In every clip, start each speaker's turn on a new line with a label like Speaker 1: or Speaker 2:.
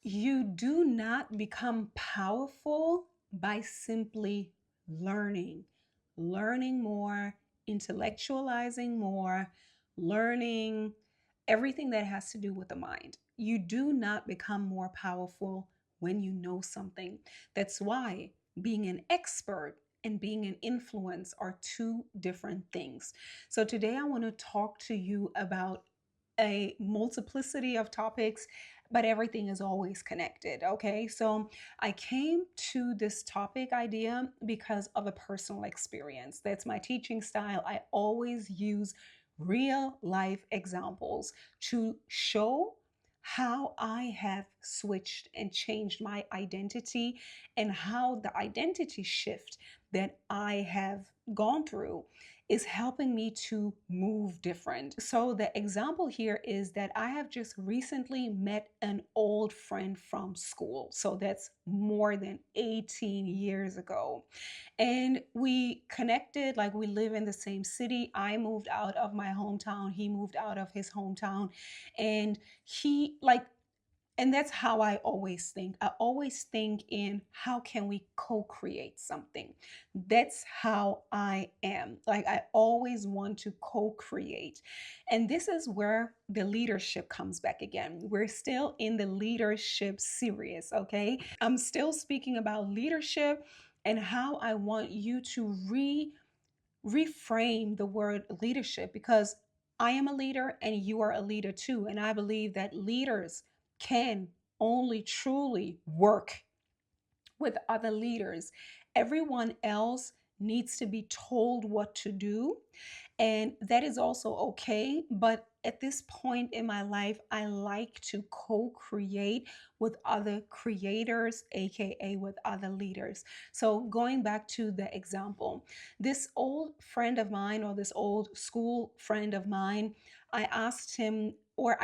Speaker 1: You do not become powerful by simply learning, learning more, intellectualizing more, learning everything that has to do with the mind. You do not become more powerful when you know something. That's why being an expert and being an influence are two different things. So today I want to talk to you about a multiplicity of topics, but everything is always connected. Okay. So I came to this topic idea because of a personal experience. That's my teaching style. I always use real life examples to show how I have switched and changed my identity and how the identity shift that I have gone through is helping me to move different. So, the example here is that I have just recently met an old friend from school. So, that's more than 18 years ago. And we connected, like we live in the same city. I moved out of my hometown, he moved out of his hometown. And he, like, and that's how I always think. I always think in how can we co-create something. That's how I am. Like I always want to co-create. And this is where the leadership comes back again. We're still in the leadership series, okay? I'm still speaking about leadership and how I want you to reframe the word leadership, because I am a leader and you are a leader too. And I believe that leaders can only truly work with other leaders. Everyone else needs to be told what to do, and that is also okay. But at this point in my life, I like to co create with other creators, AKA with other leaders. So, going back to the example, this old friend of mine, or this old school friend of mine, I asked him, or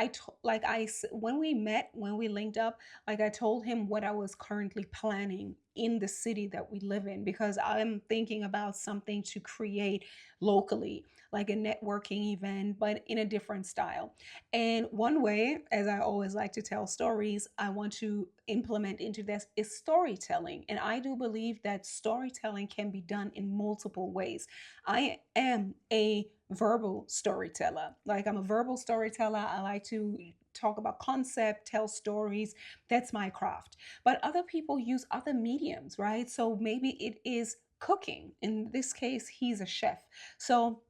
Speaker 1: when we met, when we linked up, like I told him what I was currently planning in the city that we live in, because I'm thinking about something to create locally, like a networking event, but in a different style. And one way, as I always like to tell stories, I want to implement into this is storytelling. And I do believe that storytelling can be done in multiple ways. I am a verbal storyteller. Like I'm a verbal storyteller. I like to talk about concept, tell stories. That's my craft. But other people use other mediums, right? So maybe it is cooking. In this case, he's a chef. So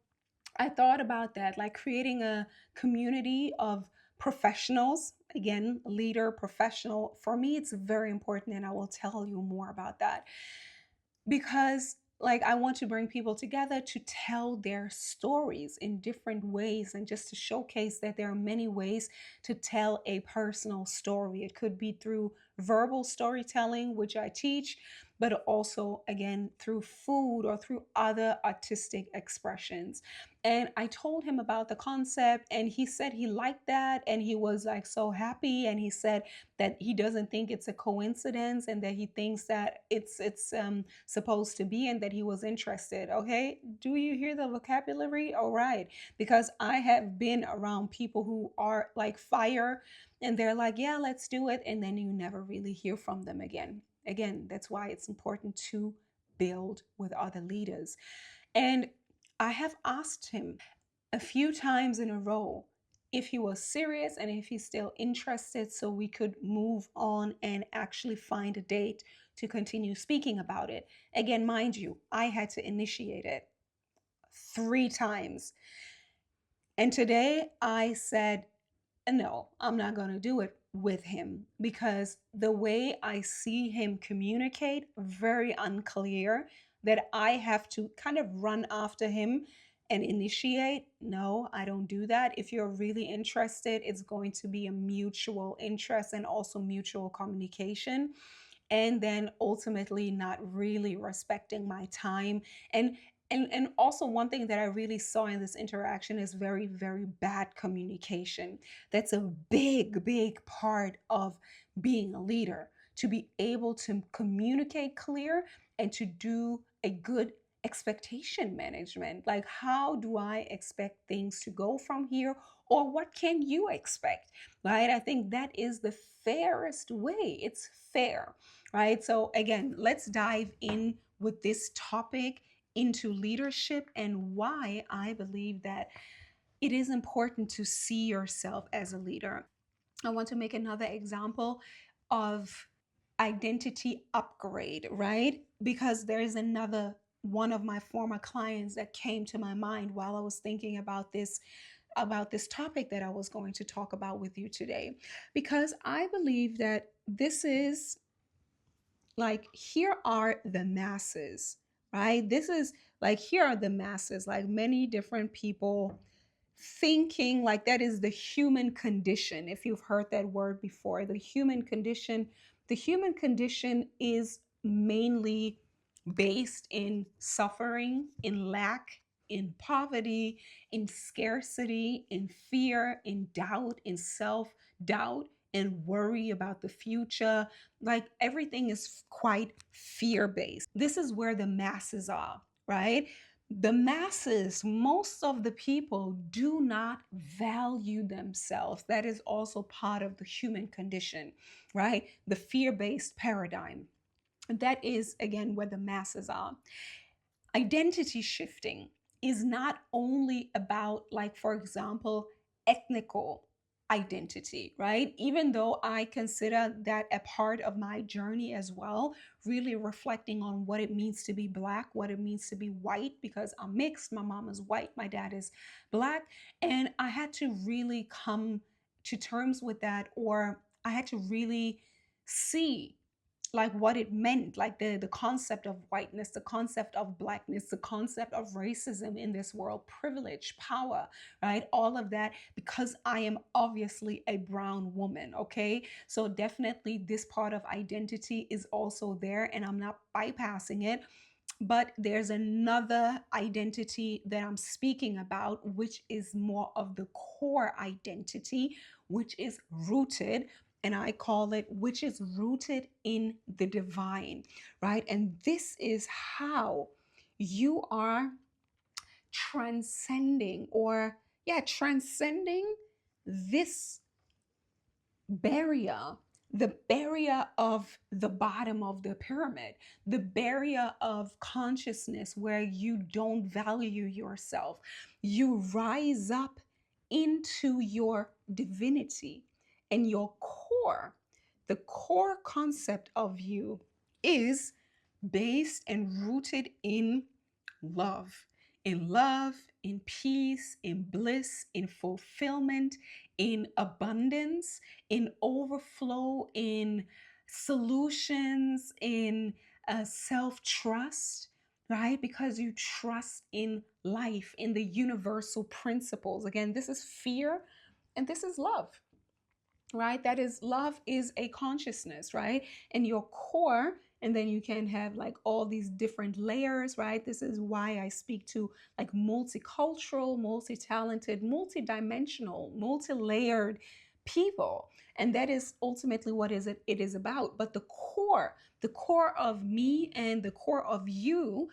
Speaker 1: I thought about that, like creating a community of professionals. Again, leader, professional. For me, it's very important, and I will tell you more about that, because like I want to bring people together to tell their stories in different ways, and just to showcase that there are many ways to tell a personal story. It could be through verbal storytelling, which I teach, but also again through food or through other artistic expressions. And I told him about the concept, and he said he liked that, and he was like so happy. And he said that he doesn't think it's a coincidence, and that he thinks that it's supposed to be, and that he was interested. Okay, do you hear the vocabulary? All right, because I have been around people who are like fire, and they're like, yeah, let's do it, and then you never really hear from them again. Again, that's why it's important to build with other leaders. And I have asked him a few times in a row if he was serious and if he's still interested, so we could move on and actually find a date to continue speaking about it. Again, mind you, I had to initiate it 3 times. And today I said, no, I'm not going to do it with him, because the way I see him communicate, very unclear, that I have to kind of run after him and initiate. No, I don't do that. If you're really interested, it's going to be a mutual interest and also mutual communication, and then ultimately not really respecting my time. And also, one thing that I really saw in this interaction is very, very bad communication. That's a big part of being a leader, to be able to communicate clear and to do a good expectation management. Like, how do I expect things to go from here? Or what can you expect? Right? I think that is the fairest way. It's fair, right? So, again, let's dive in with this topic into leadership and why I believe that it is important to see yourself as a leader. I want to make another example of identity upgrade, right? Because there is another one of my former clients that came to my mind while I was thinking about this topic that I was going to talk about with you today, because I believe that this is like, here are the masses, right? This is like, here are the masses, like many different people thinking like that is the human condition. If you've heard that word before, the human condition is mainly based in suffering, in lack, in poverty, in scarcity, in fear, in doubt, in self doubt, and worry about the future. Like, everything is quite fear based. This is where the masses are, right? The masses, most of the people do not value themselves. That is also part of the human condition, right? The fear based paradigm. That is, again, where the masses are. Identity shifting is not only about, like, for example, ethnical identity, right? Even though I consider that a part of my journey as well, really reflecting on what it means to be Black, what it means to be white, because I'm mixed. My mom is white, my dad is Black. And I had to really come to terms with that, or I had to really see like what it meant, like the concept of whiteness, the concept of Blackness, the concept of racism in this world, privilege, power, right? All of that, because I am obviously a brown woman. Okay, so definitely this part of identity is also there, and I'm not bypassing it. But there's another identity that I'm speaking about, which is more of the core identity, which is rooted, and I call it, which is rooted in the divine, right? And this is how you are transcending, or, yeah, transcending this barrier, the barrier of the bottom of the pyramid, the barrier of consciousness where you don't value yourself. You rise up into your divinity, and your core, the core concept of you is based and rooted in love, in peace, in bliss, in fulfillment, in abundance, in overflow, in solutions, in self trust, right? Because you trust in life, in the universal principles. Again, this is fear and this is love, right? That is, love is a consciousness, right? And your core, and then you can have like all these different layers, right? This is why I speak to like multicultural, multi-talented, multi-dimensional, multi-layered people. And that is ultimately what is it is about. But the core of me and the core of you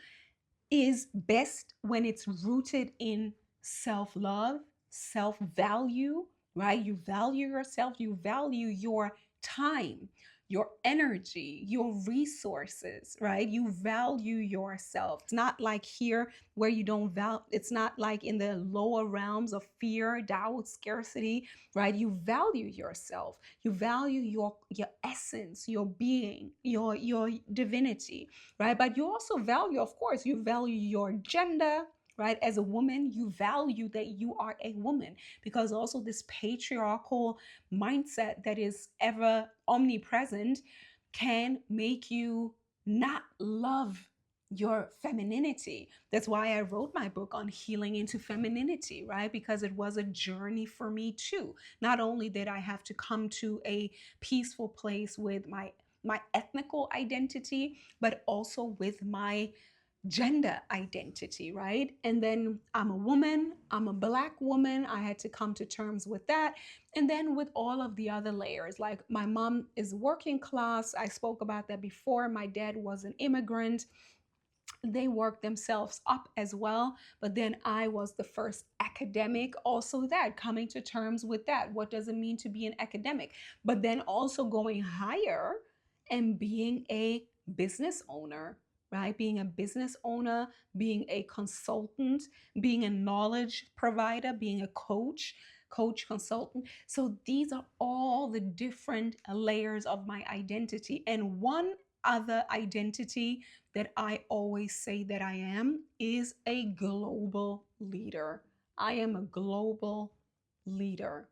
Speaker 1: is best when it's rooted in self love, self value, right? You value yourself, you value your time, your energy, your resources, right? You value yourself. It's not like here where you don't value, it's not like in the lower realms of fear, doubt, scarcity, right? You value yourself. You value your essence, your being, your divinity, right? But you also value, of course, you value your gender, right? As a woman, you value that you are a woman, because also this patriarchal mindset that is ever omnipresent can make you not love your femininity. That's why I wrote my book on healing into femininity, right? Because it was a journey for me too. Not only did I have to come to a peaceful place with my ethnical identity, but also with my gender identity, right? And then I'm a woman, I'm a Black woman. I had to come to terms with that. And then with all of the other layers, like my mom is working class. I spoke about that before. My dad was an immigrant. they work themselves up as well. But then I was the first academic, also that coming to terms with that. What does it mean to be an academic? But then also going higher and being a business owner, right? Being a business owner, being a consultant, being a knowledge provider, being a coach, consultant. So these are all the different layers of my identity. And one other identity that I always say that I am is a global leader. I am a global leader.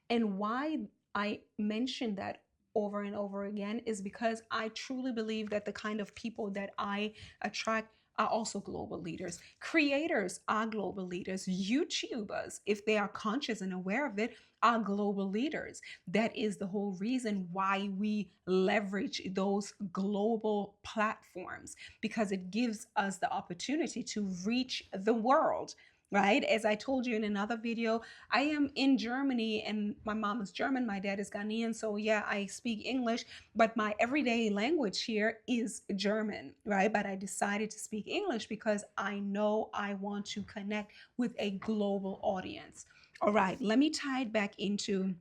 Speaker 1: And why I mention that over and over again is because I truly believe that the kind of people that I attract are also global leaders. Creators are global leaders. YouTubers, if they are conscious and aware of it, are global leaders. That is the whole reason why we leverage those global platforms, because it gives us the opportunity to reach the world, right? As I told you in another video, I am in Germany and my mom is German, my dad is Ghanaian. So, yeah, I speak English, but my everyday language here is German, right? But I decided to speak English because I know I want to connect with a global audience. All right, let me tie it back into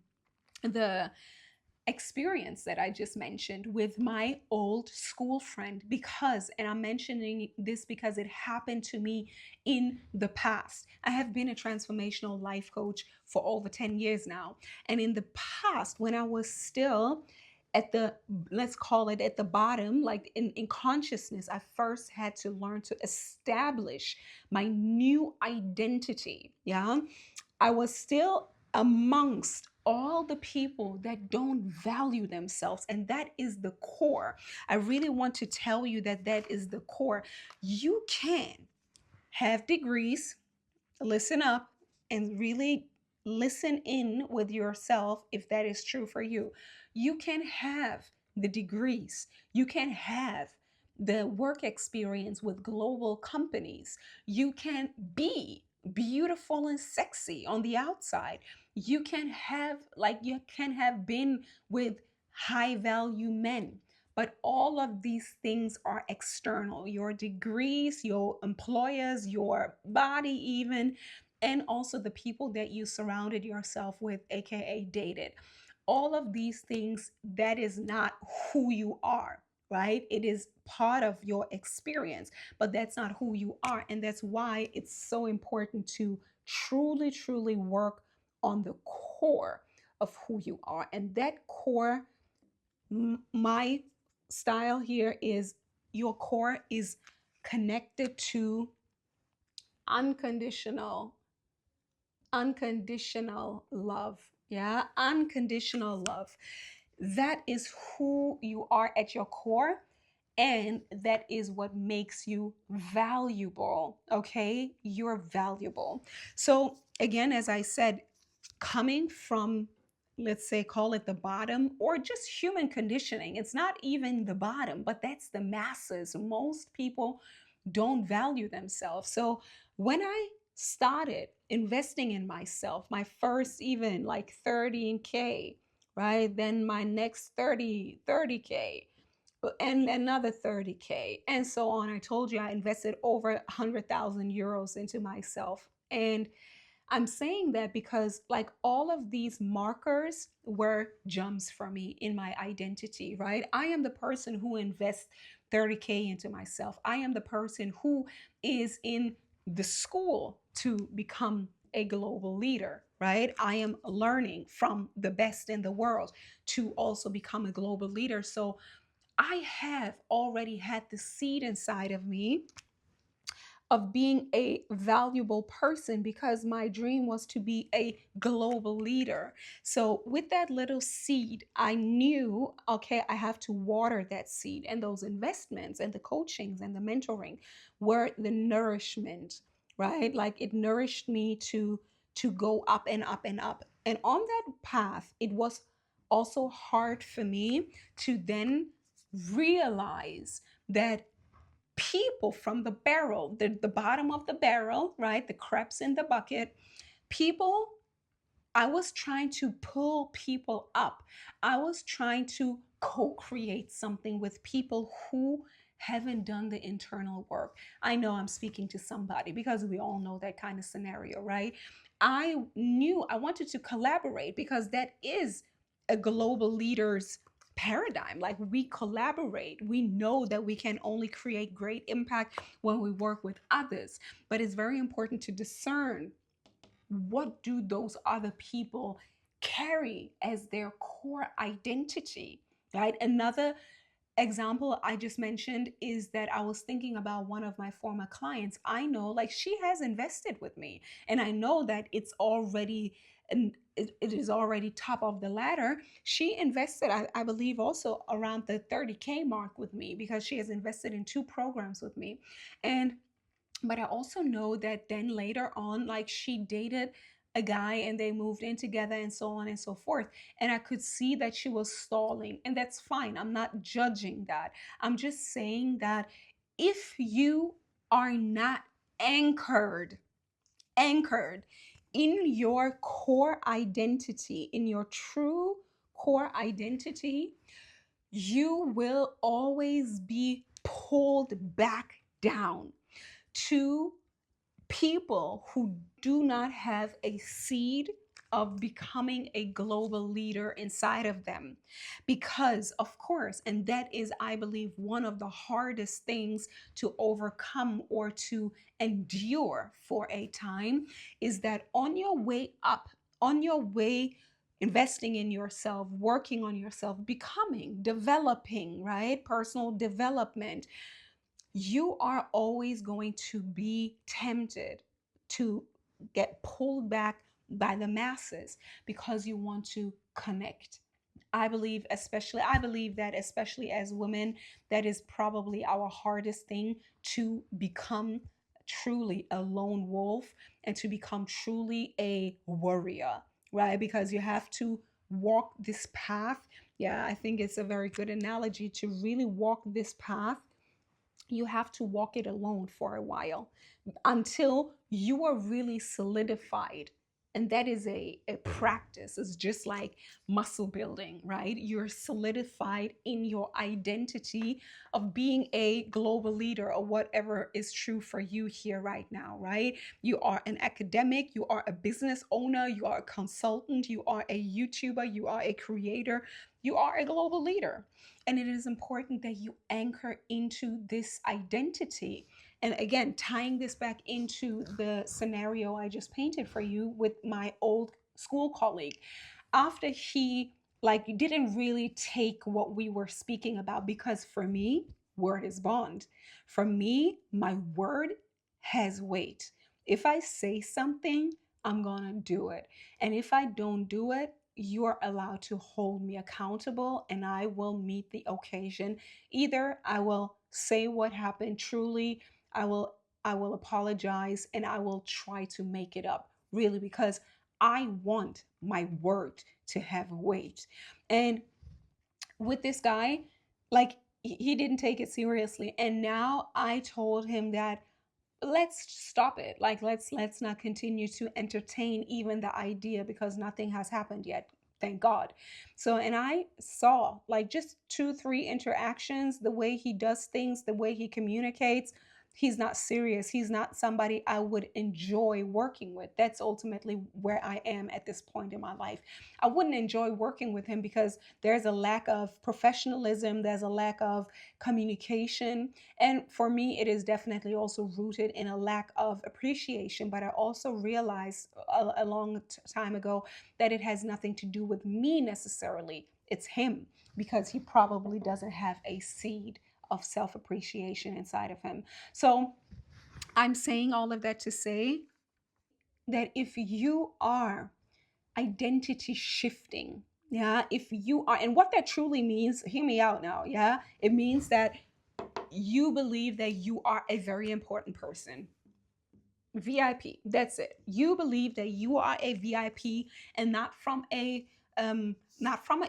Speaker 1: the experience that I just mentioned with my old school friend, because, and I'm mentioning this because it happened to me in the past. I have been a transformational life coach for over 10 years now. And in the past, when I was still at the, let's call it at the bottom, like in consciousness, I first had to learn to establish my new identity. Yeah. I was still amongst all the people that don't value themselves. And that is the core. I really want to tell you that that is the core. You can have degrees, listen up, and really listen in with yourself if that is true for you. You can have the degrees, you can have the work experience with global companies, you can be beautiful and sexy on the outside, you can have, like, you can have been with high value men. But all of these things are external: your degrees, your employers, your body, even, and also the people that you surrounded yourself with, aka dated. All of these things, that is not who you are, right? It is part of your experience, but that's not who you are. And that's why it's so important to truly, truly work on the core of who you are. And that core, my style here is, your core is connected to unconditional love. Yeah, unconditional love. That is who you are at your core, and that is what makes you valuable. Okay, you're valuable. So again, as I said, coming from, let's say, call it the bottom, or just human conditioning, it's not even the bottom, but that's the masses. Most people don't value themselves. So when I started investing in myself, my first even like 30K, right? Then my next 30K, and another 30K, and so on. I told you I invested over 100,000 euros into myself. And I'm saying that because, like, all of these markers were gems for me in my identity, right? I am the person who invests 30K into myself. I am the person who is in the school to become a global leader, right? I am learning from the best in the world to also become a global leader. So I have already had the seed inside of me of being a valuable person, because my dream was to be a global leader. So with that little seed, I knew, okay, I have to water that seed, and those investments and the coachings and the mentoring were the nourishment, right? Like, it nourished me to go up and up and up. And on that path, it was also hard for me to then realize that people from the barrel, the bottom of the barrel, right? The crabs in the bucket, people, I was trying to pull people up. I was trying to co create something with people who haven't done the internal work. I know I'm speaking to somebody because we all know that kind of scenario, right? I knew I wanted to collaborate because that is a global leader's paradigm. Like, we collaborate, we know that we can only create great impact when we work with others, but it's very important to discern what do those other people carry as their core identity, right? Another example I just mentioned is that I was thinking about one of my former clients. I know, like, she has invested with me, and I know that it's already, and it is already top of the ladder. She invested, I believe, also around the 30K mark with me because she has invested in two programs with me. And but I also know that then later on, like, she dated a guy and they moved in together and so on and so forth. And I could see that she was stalling, and that's fine. I'm not judging that. I'm just saying that if you are not anchored, anchored in your core identity, in your true core identity, you will always be pulled back down to people who do not have a seed of becoming a global leader inside of them. Because, of course, and that is, I believe, one of the hardest things to overcome or to endure for a time, is that on your way up, on your way, investing in yourself, working on yourself, becoming, developing, right? Personal development, you are always going to be tempted to get pulled back by the masses because you want to connect. I believe that, especially as women, that is probably our hardest thing, to become truly a lone wolf and to become truly a warrior, right? Because you have to walk this path. Yeah, I think it's a very good analogy to really walk this path. You have to walk it alone for a while until you are really solidified. And that is a practice. It's just like muscle building, right? You're solidified in your identity of being a global leader or whatever is true for you here right now, right? You are an academic, you are a business owner, you are a consultant, you are a YouTuber, you are a creator, you are a global leader. And it is important that you anchor into this identity. And again, tying this back into the scenario I just painted for you with my old school colleague, after he like didn't really take what we were speaking about, because for me, word is bond. For me, my word has weight. If I say something, I'm gonna do it. And if I don't do it, you are allowed to hold me accountable, and I will meet the occasion. Either I will say what happened truly, I will I will apologize, and I will try to make it up, really, because I want my word to have weight. And with this guy, like, he didn't take it seriously. And now I told him that let's stop it. Like, let's not continue to entertain even the idea, because nothing has happened yet, thank God. So, and I saw, like, just two three interactions, the way he does things, the way he communicates, he's not serious. He's not somebody I would enjoy working with. That's ultimately where I am at this point in my life. I wouldn't enjoy working with him because there's a lack of professionalism, there's a lack of communication, and for me, it is definitely also rooted in a lack of appreciation. But I also realized a long time ago that it has nothing to do with me necessarily. It's him, because he probably doesn't have a seed of self appreciation inside of him. So I'm saying all of that to say that if you are identity shifting, yeah, if you are, and what that truly means, hear me out now, yeah, it means that you believe that you are a very important person. VIP. That's it. You believe that you are a VIP, and not from an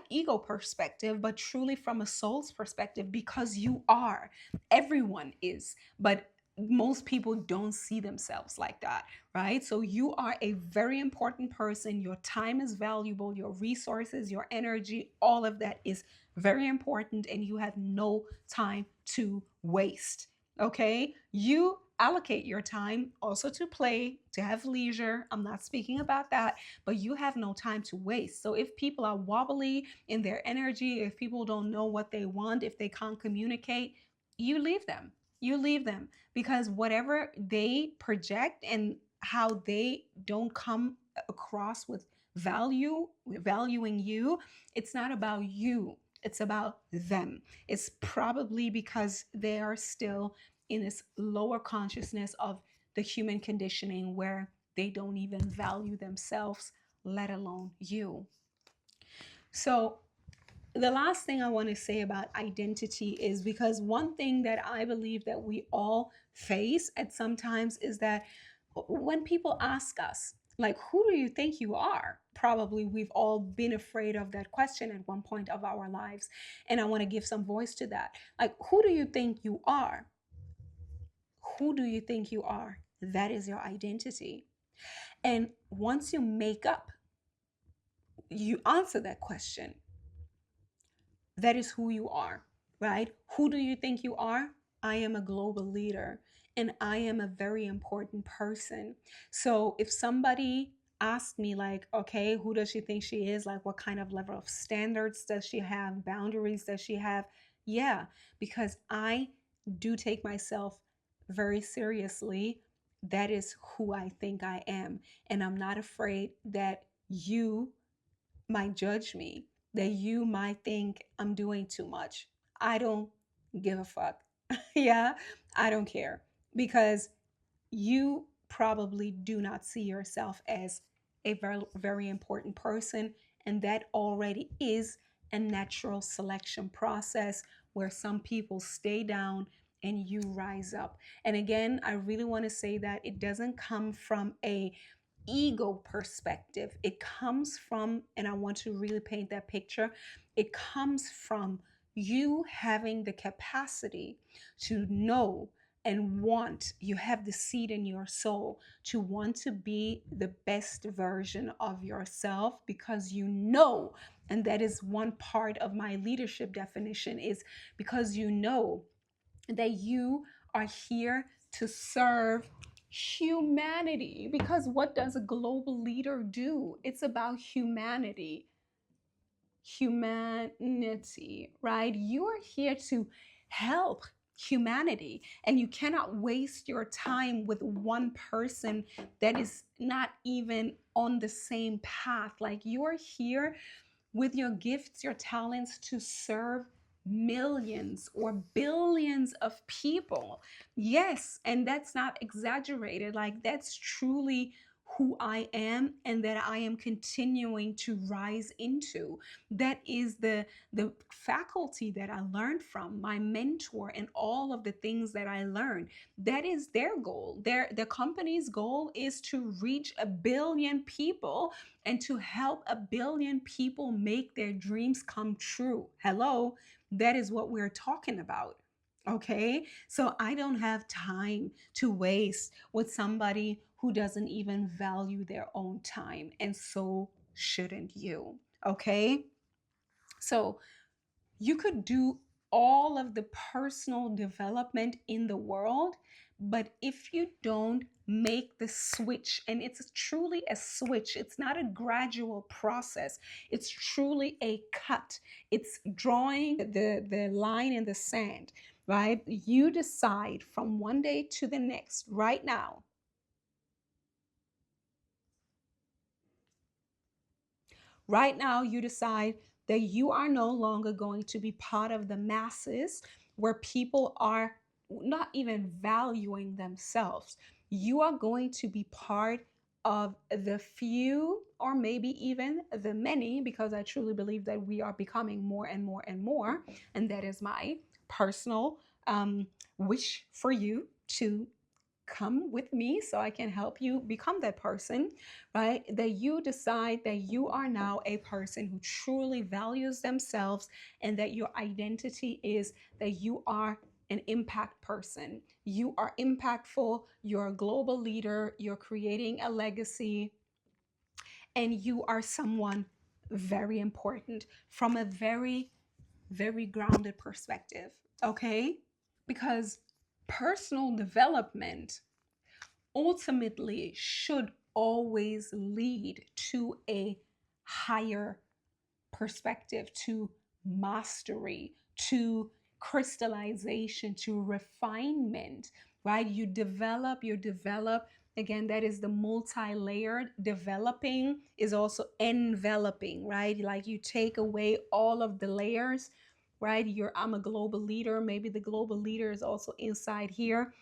Speaker 1: ego perspective, but truly from a soul's perspective, because you are. Everyone is. But most people don't see themselves like that, right? So you are a very important person. Your time is valuable, your resources, your energy, all of that is very important, and you have no time to waste. Okay? You allocate your time also to play, to have leisure. I'm not speaking about that, but you have no time to waste. So if people are wobbly in their energy, if people don't know what they want, if they can't communicate, you leave them. You leave them, because whatever they project and how they don't come across with valuing you, it's not about you, it's about them. It's probably because they are still in this lower consciousness of the human conditioning where they don't even value themselves, let alone you. So the last thing I want to say about identity is, because one thing that I believe that we all face at some times is that when people ask us, like, who do you think you are? Probably we've all been afraid of that question at one point of our lives. And I want to give some voice to that. Like, who do you think you are? Who do you think you are? That is your identity. And once you make up, you answer that question, that is who you are, right? Who do you think you are? I am a global leader and I am a very important person. So if somebody asked me, like, okay, who does she think she is? Like, what kind of level of standards does she have? Boundaries does she have? Yeah, because I do take myself very seriously. That is who I think I am. And I'm not afraid that you might judge me, that you might think I'm doing too much. I don't give a fuck. Yeah, I don't care, because you probably do not see yourself as a very, very important person. And that already is a natural selection process where some people stay down and you rise up. And again, I really want to say that it doesn't come from a ego perspective. It comes from, and I want to really paint that picture, it comes from you having the capacity to know and want, you have the seed in your soul to want to be the best version of yourself, because you know, and that is one part of my leadership definition, is because you know that you are here to serve humanity. Because what does a global leader do? It's about humanity. Humanity, right? You are here to help humanity, and you cannot waste your time with one person that is not even on the same path. Like, you are here with your gifts, your talents, to serve millions or billions of people. Yes, and that's not exaggerated. Like, that's truly who I am and that I am continuing to rise into. That is the faculty that I learned from my mentor, and all of the things that I learned. That is their goal. The company's goal is to reach a billion people and to help a billion people make their dreams come true. Hello, that is what we're talking about. Okay, so I don't have time to waste with somebody who doesn't even value their own time, and so shouldn't you. Okay, so you could do all of the personal development in the world, but if you don't make the switch, and it's truly a switch, it's not a gradual process, it's truly a cut, it's drawing the line in the sand, right? You decide from one day to the next, right now. Right now, you decide that you are no longer going to be part of the masses where people are not even valuing themselves. You are going to be part of the few, or maybe even the many, because I truly believe that we are becoming more and more and more. And that is my personal wish for you to come with me so I can help you become that person, right? That you decide that you are now a person who truly values themselves, and that your identity is that you are an impact person. You are impactful, you're a global leader, you're creating a legacy, and you are someone very important from a very, very grounded perspective. Okay? Because personal development ultimately should always lead to a higher perspective, to mastery, to crystallization, to refinement, right? You develop. Again, that is the multi layered. Developing is also enveloping, right? Like you take away all of the layers, right? I'm a global leader. Maybe the global leader is also inside here.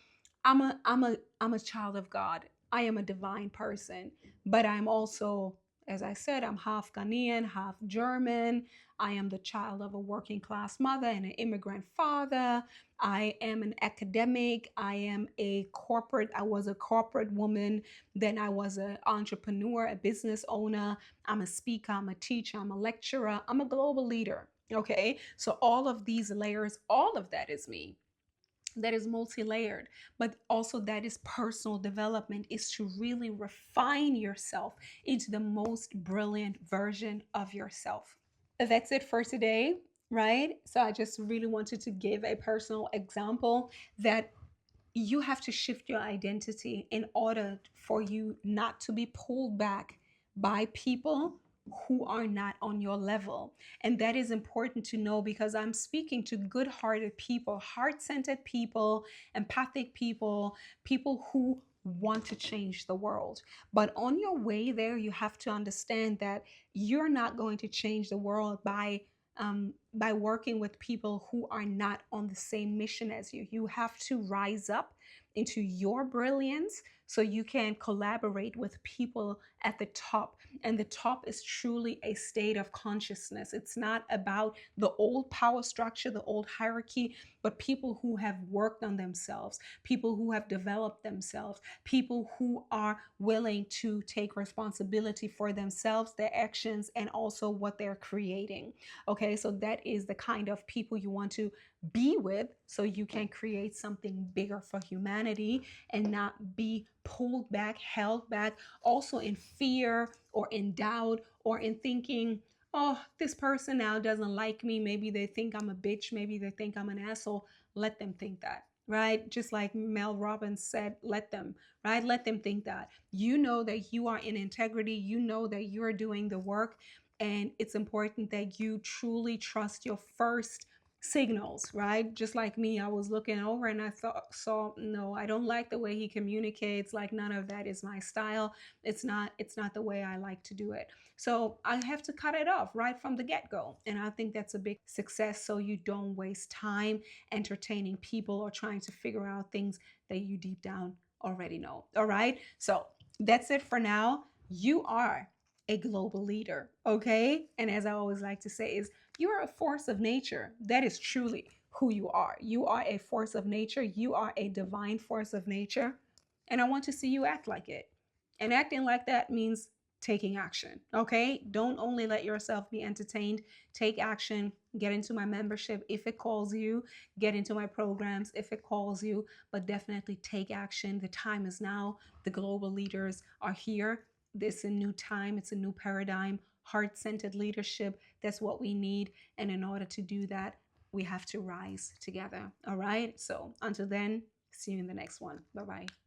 Speaker 1: I'm a child of God. I am a divine person, but I'm also, as I said, I'm half Ghanaian, half German. I am the child of a working class mother and an immigrant father. I am an academic. I was a corporate woman. Then I was an entrepreneur, a business owner. I'm a speaker, I'm a teacher, I'm a lecturer, I'm a global leader. Okay. So all of these layers, all of that is me. That is multi-layered, but also that is personal development, is to really refine yourself into the most brilliant version of yourself. That's it for today, right? So I just really wanted to give a personal example that you have to shift your identity in order for you not to be pulled back by people who are not on your level. And that is important to know because I'm speaking to good hearted people, heart centered people, empathic people, people who want to change the world. But on your way there, you have to understand that you're not going to change the world by working with people who are not on the same mission as you. You have to rise up into your brilliance so you can collaborate with people at the top. And the top is truly a state of consciousness. It's not about the old power structure, the old hierarchy, but people who have worked on themselves, people who have developed themselves, people who are willing to take responsibility for themselves, their actions, and also what they're creating. Okay, so that is the kind of people you want to be with so you can create something bigger for humanity and not be pulled back, held back, also in fear or in doubt or in thinking, oh, this person now doesn't like me. Maybe they think I'm a bitch. Maybe they think I'm an asshole. Let them think that. Right? Just like Mel Robbins said, let them, right? Let them think that. You know that you are in integrity. You know that you're doing the work. And it's important that you truly trust your first signals, right? Just like me, I was looking over and I saw, no, I don't like the way he communicates. Like none of that is my style. It's not the way I like to do it. So I have to cut it off right from the get-go. And I think that's a big success. So you don't waste time entertaining people or trying to figure out things that you deep down already know. All right. So that's it for now. You are a global leader, okay? And as I always like to say is you are a force of nature. That is truly who you are. You are a force of nature. You are a divine force of nature. And I want to see you act like it. And acting like that means taking action, okay? Don't only let yourself be entertained. Take action. Get into my membership if it calls you. Get into my programs if it calls you. But definitely take action. The time is now. The global leaders are here. This is a new time. It's a new paradigm. Heart-centered leadership. That's what we need. And in order to do that, we have to rise together. All right. So until then, see you in the next one. Bye bye.